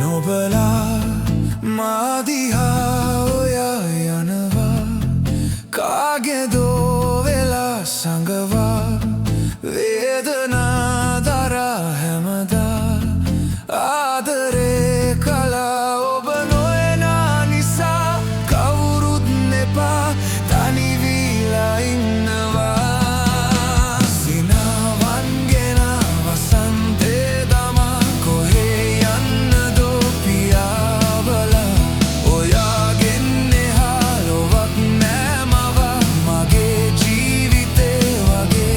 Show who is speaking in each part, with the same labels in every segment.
Speaker 1: නොබලා මා දිහා ඔයා යනවා කාගේදෝ වෙලා සඟවා වේදනා දරා හැමදා ආදරේ කළා ඔබ නොයනා නිසා කවුරුත් එපා තනි වීලා ඉන්නවා සිනාවන් ගෙන වසන්තේ දමා කොහේ යන්නදෝ පියාඹලා ඔයාගෙන් එහා ලොවක් නෑ මවා මගේ ජීවිතේ වගේ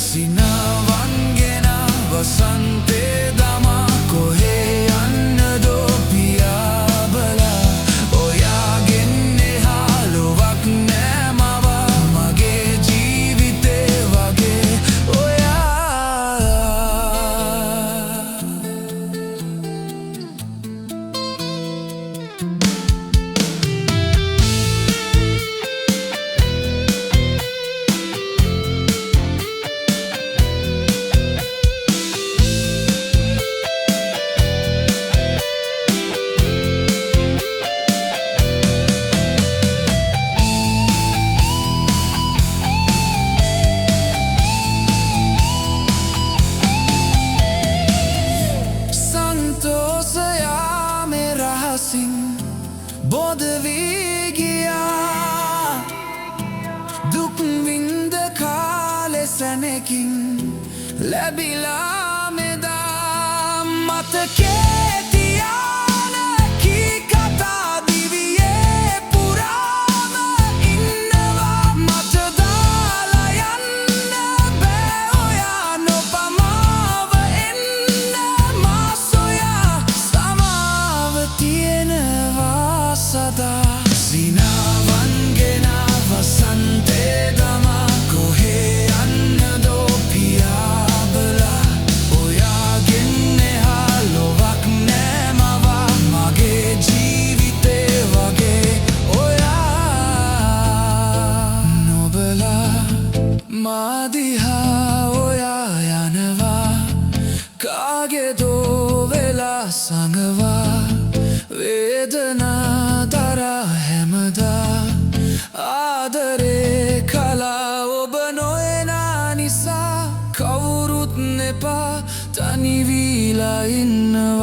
Speaker 1: සිනාවන් ගෙන වසන්තේ දමා කොහේ යන්නදෝ පියාඹලා ඔයාගෙන් එහා ලොවක් නෑ මවා මගේ ජීවිතේ වගේ බොද වී ගියා දුක් විඳ කාලෙ සැනකින් ලැබිලා මෙදා මතකේ තියාන කී කතා දිවියේ පුරාම ඉන්නවා මට දාලා යන්න බෑ ඔයා නොපමාව එන්න මා සොයා සමාව තියෙනවා සදා සිනාවන් ගෙන වසන්තේ දමා කොහේ යන්නදෝ පියාඹලා ඔයාගෙන් එහා ලොවක් නෑ මවා මගේ ජීවිතේ වගේ ඔයා නොබලා මා දිහා ඔයා යනවා කාගේදෝ වෙලා සඟවා වේදනා දරා හැමදා ආදරේ කළා ඔබ නොයනා නිසා කවුරුත් එපා තනි වීලා ඉන්නවා